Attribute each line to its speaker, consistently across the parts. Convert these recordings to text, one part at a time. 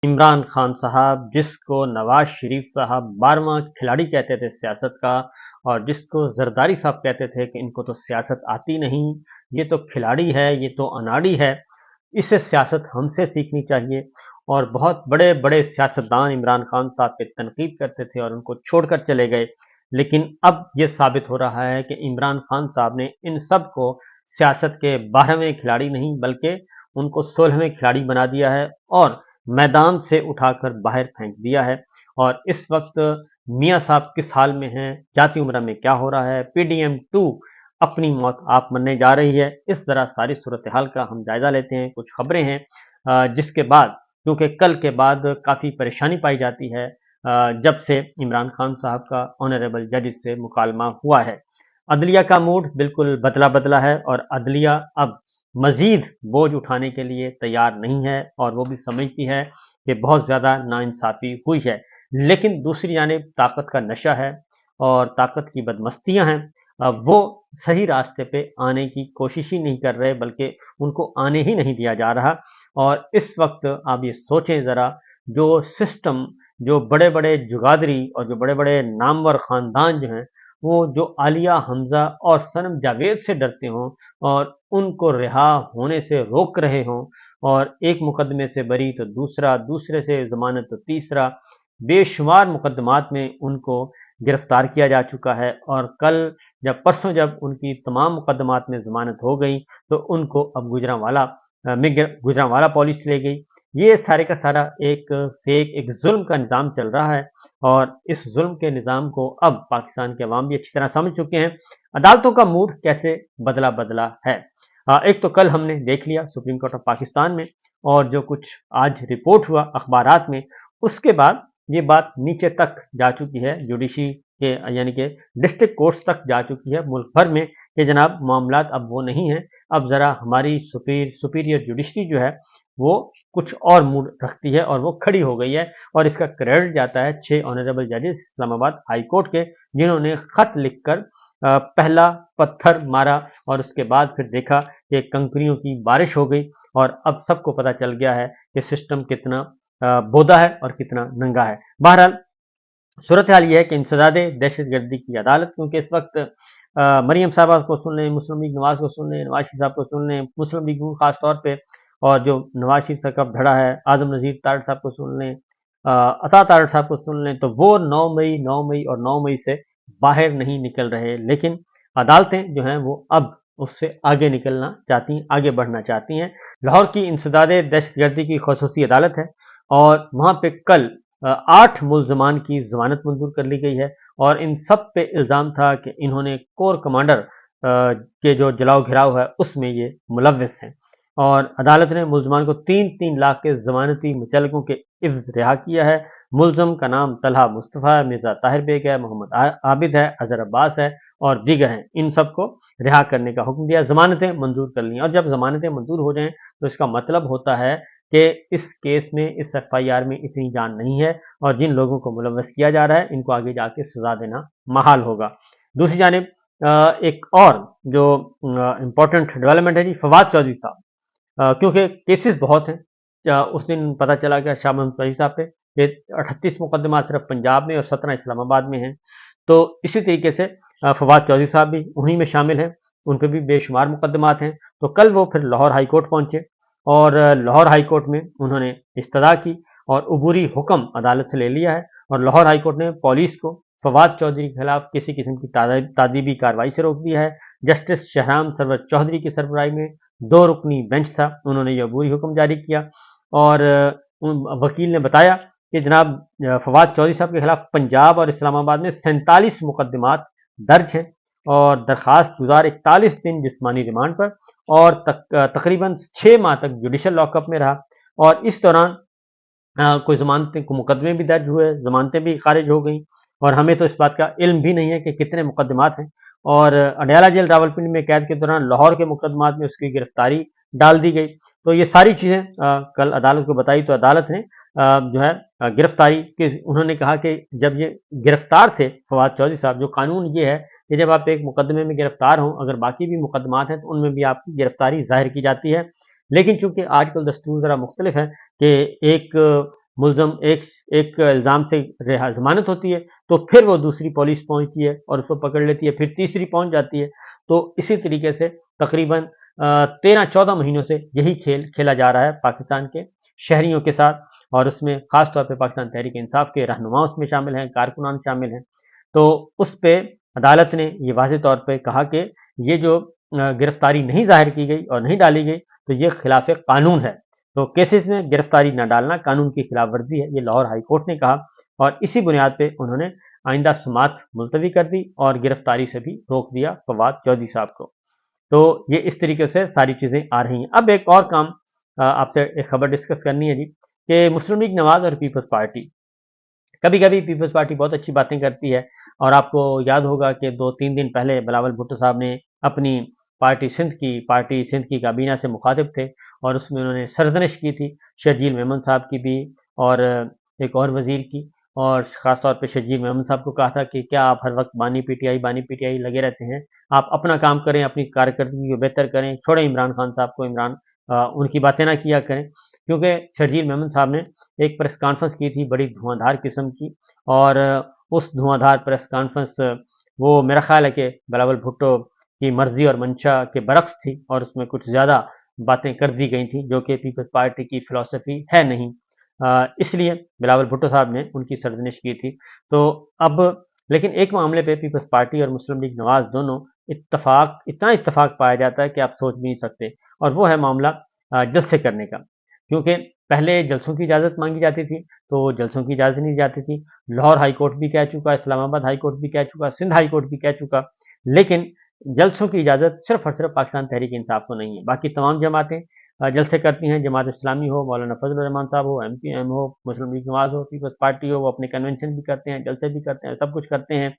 Speaker 1: इमरान खान साहब, जिसको नवाज शरीफ साहब 12वां खिलाड़ी कहते थे सियासत का, और जिसको जरदारी साहब कहते थे कि इनको तो सियासत आती नहीं, ये तो खिलाड़ी है, ये तो अनाड़ी है, इसे सियासत हमसे सीखनी चाहिए। और बहुत बड़े बड़े सियासतदान इमरान खान साहब पे तनकीद करते थे और उनको छोड़कर चले गए। लेकिन अब ये साबित हो रहा है कि इमरान खान साहब ने इन सब को सियासत के 12वें खिलाड़ी नहीं बल्कि उनको 16वें खिलाड़ी बना दिया है और मैदान से उठाकर बाहर फेंक दिया है। और इस वक्त मियाँ साहब किस हाल में हैं, जाती उम्र में क्या हो रहा है, पीडीएम 2 अपनी मौत आप मरने जा रही है, इस तरह सारी सूरत हाल का हम जायजा लेते हैं। कुछ खबरें हैं जिसके बाद, क्योंकि कल के बाद काफ़ी परेशानी पाई जाती है जब से इमरान खान साहब का ऑनरेबल जजेस से मुकालमा हुआ है। अदलिया का मूड बिल्कुल बदला बदला है और अदलिया अब मजीद बोझ उठाने के लिए तैयार नहीं है और वो भी समझती है कि बहुत ज़्यादा नाइंसाफ़ी हुई है। लेकिन दूसरी जानिब ताकत का नशा है और ताकत की बदमस्तियां हैं। वो सही रास्ते पे आने की कोशिश ही नहीं कर रहे बल्कि उनको आने ही नहीं दिया जा रहा। और इस वक्त आप ये सोचें ज़रा, जो सिस्टम, जो बड़े बड़े जुगादरी और जो बड़े बड़े नामवर ख़ानदान जो हैं, वो जो आलिया हमज़ा और सनम जावेद से डरते हों और उनको रिहा होने से रोक रहे हों, और एक मुकदमे से बरी तो दूसरा, दूसरे से ज़मानत तो तीसरा, बेशुमार मुकदमात में उनको गिरफ्तार किया जा चुका है। और कल जब परसों जब उनकी तमाम मुकदमात में ज़मानत हो गई तो उनको अब गुजरांवाला पुलिस ले गई। ये सारे का सारा एक फेक, एक जुल्म का निज़ाम चल रहा है और इस जुल्म के निज़ाम को अब पाकिस्तान के अवाम भी अच्छी तरह समझ चुके हैं। अदालतों का मूड कैसे बदला बदला है। एक तो कल हमने देख लिया सुप्रीम कोर्ट ऑफ पाकिस्तान में, और जो कुछ आज रिपोर्ट हुआ अखबारात में, उसके बाद ये बात नीचे तक जा चुकी है, जुडिशरी के यानी कि डिस्ट्रिक्ट कोर्ट्स तक जा चुकी है मुल्क भर में, कि जनाब मामलात अब वो नहीं है। अब ज़रा हमारी सुपीरियर जुडिशरी जो है वो कुछ और मूड रखती है और वो खड़ी हो गई है। और इसका क्रेडिट जाता है 6 ऑनरेबल जजेस इस्लामाबाद हाई कोर्ट के, जिन्होंने खत लिखकर पहला पत्थर मारा और उसके बाद फिर देखा कि कंकरियों की बारिश हो गई। और अब सबको पता चल गया है कि सिस्टम कितना बोदा है और कितना नंगा है। बहरहाल सूरत हाल यह है कि इंसदादे दहशत गर्दी की अदालत, क्योंकि इस वक्त मरियम साहबा को सुन लें, मुस्लिम लीग नवाज को सुन लें, नवाज शरीफ साहब को सुन लें, मुस्लिम लीग खास तौर पे, और जो नवाज शरीफ साहब का धड़ा है आजम नज़ीर तारड़ साहब को सुन लें, अता तारड़ साहब को सुन लें, तो वो 9 मई और 9 मई से बाहर नहीं निकल रहे। लेकिन अदालतें जो हैं वो अब उससे आगे निकलना चाहती हैं, आगे बढ़ना चाहती हैं। लाहौर की इंसदादे दहशत गर्दी की खसूसी अदालत है और वहाँ पे कल 8 मुल्ज़मान की ज़मानत मंजूर कर ली गई है। और इन सब पे इल्ज़ाम था कि इन्होंने कोर कमांडर के जो जलाओ घिराव है उसमें ये मुलव्विस हैं। और अदालत ने मुल्ज़मान को 3-3 लाख के ज़मानती मुचल्लकों के इव्ज़ रिहा किया है। मुल्ज़म का नाम तलहा मुस्तफ़ा है, मिर्ज़ा ताहिर बेग है, मोहम्मद आबिद है, अज़हर अब्बास है और दीगर हैं। इन सबको रिहा करने का हुक्म दिया, ज़मानतें मंजूर कर ली। और जब ज़मानतें मंजूर हो जाएं तो इसका मतलब होता है कि इस केस में, इस एफआईआर में इतनी जान नहीं है और जिन लोगों को मुलव्वस किया जा रहा है इनको आगे जाके सजा देना महाल होगा। दूसरी जानिब एक और जो इम्पोर्टेंट डेवलपमेंट है जी, फवाद चौधरी साहब, क्योंकि केसेस बहुत हैं। उस दिन पता चला कि शाह महमूद कुरैशी साहब पे ये 38 मुकदमा सिर्फ पंजाब में और 17 इस्लामाबाद में हैं। तो इसी तरीके से फवाद चौधरी साहब भी उन्हीं में शामिल हैं, उन पर भी बेशुमार मुकदमात हैं। तो कल वो फिर लाहौर हाई कोर्ट पहुंचे और लाहौर हाई कोर्ट में उन्होंने इस्तदा की और अबूरी हुक्म अदालत से ले लिया है। और लाहौर हाई कोर्ट ने पुलिस को फवाद चौधरी के खिलाफ किसी किस्म की तादीबी कार्रवाई से रोक दिया है। जस्टिस शहराम सरवर चौधरी की सरबराही में 2 रुकनी बेंच था, उन्होंने यह अबूरी हुक्म जारी किया। और वकील ने बताया कि जनाब फवाद चौधरी साहब के खिलाफ पंजाब और इस्लामाबाद में 47 मुकदमात दर्ज हैं और दरखास्त गुजार 41 दिन जिस्मानी रिमांड पर और तकरीबन 6 माह तक जुडिशल लॉकअप में रहा। और इस दौरान कोई ज़मानतें मुकदमे भी दर्ज हुए, ज़मानतें भी खारिज हो गई और हमें तो इस बात का इल्म भी नहीं है कि कितने मुकदमात हैं। और अडयाला जेल रावलपिंडी में कैद के दौरान लाहौर के मुकदमात में उसकी गिरफ्तारी डाल दी गई। तो ये सारी चीज़ें कल अदालत को बताई तो अदालत ने जो है गिरफ्तारी के, उन्होंने कहा कि जब ये गिरफ्तार थे फवाद चौधरी साहब, जो कानून ये है कि जब आप एक मुकदमे में गिरफ्तार हों, अगर बाकी भी मुकदमात हैं तो उनमें भी आपकी गिरफ्तारी जाहिर की जाती है। लेकिन चूंकि आजकल दस्तूर ज़रा मुख्तलिफ है कि एक ملزم ایک الزام سے ضمانت ہوتی ہے تو پھر وہ دوسری پولیس پہنچتی ہے اور اس کو پکڑ لیتی ہے، پھر تیسری پہنچ جاتی ہے. تو اسی طریقے سے تقریباً 13-14 مہینوں سے یہی کھیل کھیلا جا رہا ہے پاکستان کے شہریوں کے ساتھ، اور اس میں خاص طور پہ پاکستان تحریک انصاف کے رہنما اس میں شامل ہیں، کارکنان شامل ہیں. تو اس پہ عدالت نے یہ واضح طور پہ کہا کہ یہ جو گرفتاری نہیں ظاہر کی گئی اور نہیں ڈالی گئی تو یہ خلاف قانون ہے. تو کیسز میں گرفتاری نہ ڈالنا قانون کی خلاف ورزی ہے، یہ لاہور ہائی کورٹ نے کہا، اور اسی بنیاد پہ انہوں نے آئندہ سماعت ملتوی کر دی اور گرفتاری سے بھی روک دیا فواد چودھری صاحب کو. تو یہ اس طریقے سے ساری چیزیں آ رہی ہیں. اب ایک اور کام آپ سے ایک خبر ڈسکس کرنی ہے جی، کہ مسلم لیگ نواز اور پیپلز پارٹی، کبھی کبھی پیپلز پارٹی بہت اچھی باتیں کرتی ہے، اور آپ کو یاد ہوگا کہ 2-3 دن پہلے بلاول بھٹو صاحب نے اپنی پارٹی سندھ کی کابینہ سے مخاطب تھے، اور اس میں انہوں نے سرزنش کی تھی شرجیل میمن صاحب کی بھی اور ایک اور وزیر کی، اور خاص طور پہ شرجیل میمن صاحب کو کہا تھا کہ کیا آپ ہر وقت بانی پی ٹی آئی لگے رہتے ہیں، آپ اپنا کام کریں، اپنی کارکردگی کو بہتر کریں، چھوڑیں عمران خان صاحب کو، ان کی باتیں نہ کیا کریں. کیونکہ شرجیل میمن صاحب نے ایک پریس کانفرنس کی تھی بڑی دھواں دھار قسم کی، اور اس دھواں دھار پریس کانفرنس وہ میرا خیال ہے کہ بلاول بھٹو کی مرضی اور منشا کے برعکس تھی، اور اس میں کچھ زیادہ باتیں کر دی گئی تھیں جو کہ پیپلز پارٹی کی فلسفی ہے نہیں. اس لیے بلاول بھٹو صاحب نے ان کی سرزنش کی تھی. تو اب لیکن ایک معاملے پہ پیپلز پارٹی اور مسلم لیگ نواز دونوں اتنا اتفاق پایا جاتا ہے کہ آپ سوچ بھی نہیں سکتے، اور وہ ہے معاملہ جلسے کرنے کا. کیونکہ پہلے جلسوں کی اجازت مانگی جاتی تھی تو جلسوں کی اجازت نہیں جاتی تھی، لاہور ہائی کورٹ بھی کہہ چکا، اسلام آباد ہائی کورٹ بھی کہہ چکا، سندھ ہائی کورٹ بھی کہہ چکا، لیکن جلسوں کی اجازت صرف اور صرف پاکستان تحریک انصاف کو نہیں ہے. باقی تمام جماعتیں جلسے کرتی ہیں، جماعت اسلامی ہو، مولانا فضل الرحمان صاحب ہو، ایم پی ایم ہو، مسلم لیگ نواز ہو، پیپلز پارٹی ہو، وہ اپنے کنونشن بھی کرتے ہیں، جلسے بھی کرتے ہیں، سب کچھ کرتے ہیں،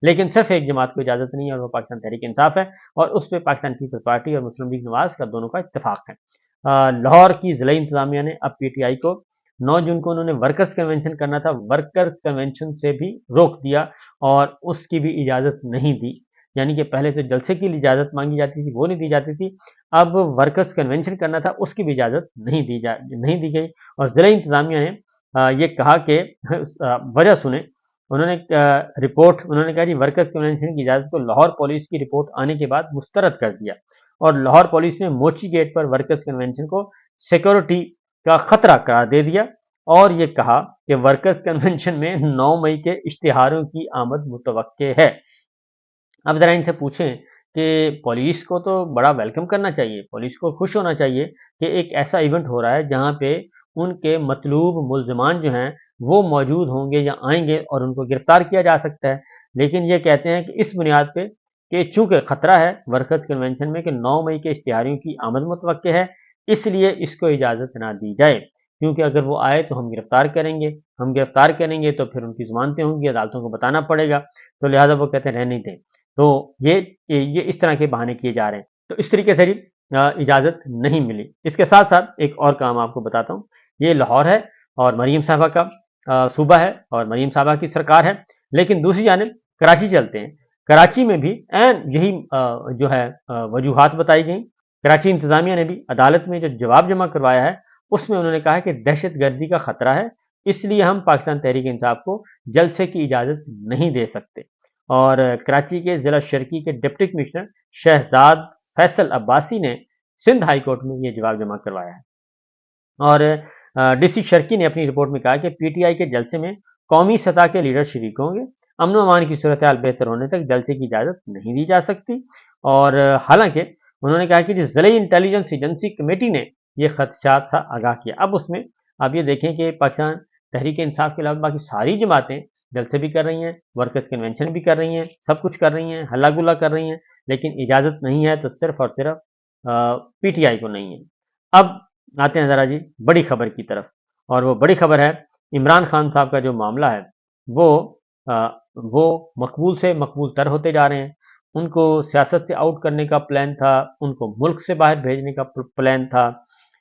Speaker 1: لیکن صرف ایک جماعت کو اجازت نہیں ہے، اور وہ پاکستان تحریک انصاف ہے، اور اس پہ پاکستان پیپلز پارٹی اور مسلم لیگ نواز کا دونوں کا اتفاق ہے. لاہور کی ضلعی انتظامیہ نے اب پی ٹی آئی کو 9 جون کو انہوں نے ورکرز کنونشن کرنا تھا، ورکرز کنونشن سے بھی روک دیا اور اس کی بھی اجازت نہیں دی. یعنی کہ پہلے تو جلسے کی اجازت مانگی جاتی تھی، وہ نہیں دی جاتی تھی، اب ورکرز کنونشن کرنا تھا، اس کی بھی اجازت نہیں دی گئی. اور ضلعی انتظامیہ نے یہ کہا کہ وجہ سنیں، انہوں نے کہا جی ورکرز کنونشن کی اجازت کو لاہور پولیس کی رپورٹ آنے کے بعد مسترد کر دیا، اور لاہور پولیس نے موچی گیٹ پر ورکرز کنونشن کو سیکورٹی کا خطرہ قرار دے دیا، اور یہ کہا کہ ورکرز کنونشن میں 9 مئی کے اشتہاروں کی آمد متوقع ہے. اب ذرا ان سے پوچھیں کہ پولیس کو تو بڑا ویلکم کرنا چاہیے، پولیس کو خوش ہونا چاہیے کہ ایک ایسا ایونٹ ہو رہا ہے جہاں پہ ان کے مطلوب ملزمان جو ہیں وہ موجود ہوں گے یا آئیں گے اور ان کو گرفتار کیا جا سکتا ہے. لیکن یہ کہتے ہیں کہ اس بنیاد پہ کہ چونکہ خطرہ ہے ورکرز کنونشن میں کہ 9 مئی کے اشتہاریوں کی آمد متوقع ہے، اس لیے اس کو اجازت نہ دی جائے، کیونکہ اگر وہ آئے تو ہم گرفتار کریں گے تو پھر ان کی ضمانتیں ہوں گی، عدالتوں کو بتانا پڑے گا، تو لہٰذا وہ کہتے ہیں رہنے دیں. تو یہ اس طرح کے بہانے کیے جا رہے ہیں. تو اس طریقے سے اجازت نہیں ملی. اس کے ساتھ ساتھ ایک اور کام آپ کو بتاتا ہوں، یہ لاہور ہے اور مریم صاحبہ کا صوبہ ہے اور مریم صاحبہ کی سرکار ہے، لیکن دوسری جانب کراچی چلتے ہیں. کراچی میں بھی یہی جو ہے وجوہات بتائی گئیں. کراچی انتظامیہ نے بھی عدالت میں جو جواب جمع کروایا ہے اس میں انہوں نے کہا کہ دہشت گردی کا خطرہ ہے، اس لیے ہم پاکستان تحریک انصاف کو جلسے کی اجازت نہیں دے سکتے. اور کراچی کے ضلع شرقی کے ڈپٹی کمشنر شہزاد فیصل عباسی نے سندھ ہائی کورٹ میں یہ جواب جمع کروایا ہے. اور ڈی سی شرقی نے اپنی رپورٹ میں کہا کہ پی ٹی آئی کے جلسے میں قومی سطح کے لیڈر شریک ہوں گے، امن و امان کی صورتحال بہتر ہونے تک جلسے کی اجازت نہیں دی جا سکتی. اور حالانکہ انہوں نے کہا کہ جس ضلعی انٹیلیجنس ایجنسی کمیٹی نے یہ خدشات سے آگاہ کیا. اب اس میں آپ یہ دیکھیں کہ پاکستان تحریک انصاف کے علاوہ باقی ساری جماعتیں جلسے بھی کر رہی ہیں، ورکرز کنونشن بھی کر رہی ہیں، سب کچھ کر رہی ہیں، ہلا گلا کر رہی ہیں، لیکن اجازت نہیں ہے تو صرف اور صرف پی ٹی آئی کو نہیں ہے. اب آتے ہیں ذرا جی بڑی خبر کی طرف، اور وہ بڑی خبر ہے عمران خان صاحب کا جو معاملہ ہے وہ مقبول سے مقبول تر ہوتے جا رہے ہیں. ان کو سیاست سے آؤٹ کرنے کا پلان تھا، ان کو ملک سے باہر بھیجنے کا پلان تھا،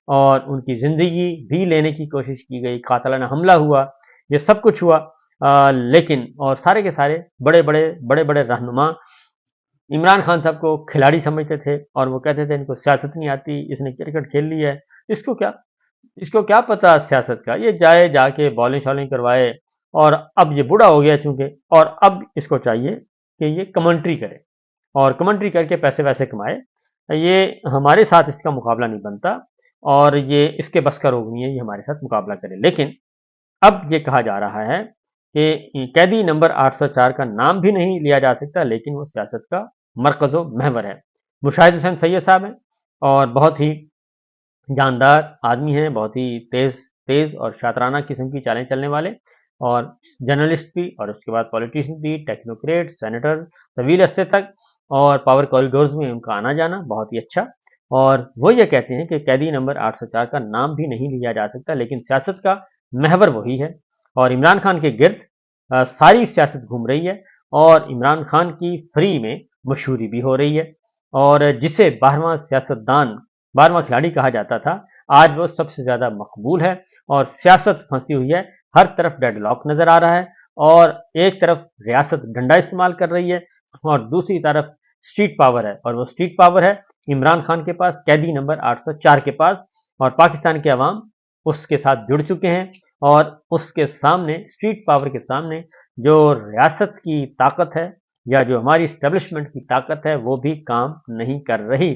Speaker 1: اور ان کی زندگی بھی لینے کی کوشش کی گئی، قاتلانہ حملہ ہوا، یہ سب کچھ ہوا. لیکن اور سارے کے سارے بڑے بڑے رہنما عمران خان صاحب کو کھلاڑی سمجھتے تھے، اور وہ کہتے تھے ان کو سیاست نہیں آتی، اس نے کرکٹ کھیل لی ہے، اس کو کیا इसको क्या पता सियासत का, ये जाए जाके बॉलिंग शॉलिंग करवाए, और अब ये बूढ़ा हो गया चूंकि, और अब इसको चाहिए कि ये कमेंट्री करे और कमेंट्री करके पैसे वैसे कमाए। ये हमारे साथ इसका मुकाबला नहीं बनता, और ये इसके बस का रोग नहीं है ये हमारे साथ मुकाबला करे। लेकिन अब ये कहा जा रहा है कि कैदी नंबर 804 का नाम भी नहीं लिया जा सकता, लेकिन वो सियासत का मरकज़ो महवर है। मुशाहिद हुसैन सैयद साहब हैं, और बहुत ही जानदार आदमी हैं, बहुत ही तेज तेज और शातराना किस्म की चालें चलने वाले, और जर्नलिस्ट भी, और उसके बाद पॉलिटिशियन भी, टेक्नोक्रेट, सेनेटर, तवील अरसे तक, और पावर कॉरिडोर्स में उनका आना जाना बहुत ही अच्छा। और वो ये कहते हैं कि कैदी नंबर 804 का नाम भी नहीं लिया जा सकता, लेकिन सियासत का महवर वही है, और इमरान खान के गिर्द सारी सियासत घूम रही है, और इमरान खान की फ्री में मशहूरी भी हो रही है। और जिसे 12वां खिलाड़ी कहा जाता था, आज वो सबसे ज्यादा मकबूल है, और सियासत फंसी हुई है, हर तरफ डेडलॉक नजर आ रहा है, और एक तरफ रियासत डंडा इस्तेमाल कर रही है, और दूसरी तरफ स्ट्रीट पावर है, और वो स्ट्रीट पावर है इमरान खान के पास, कैदी नंबर 804 के पास, और पाकिस्तान के अवाम उसके साथ जुड़ चुके हैं, और उसके सामने, स्ट्रीट पावर के सामने, जो रियासत की ताकत है या जो हमारी स्टैब्लिशमेंट की ताकत है, वो भी काम नहीं कर रही।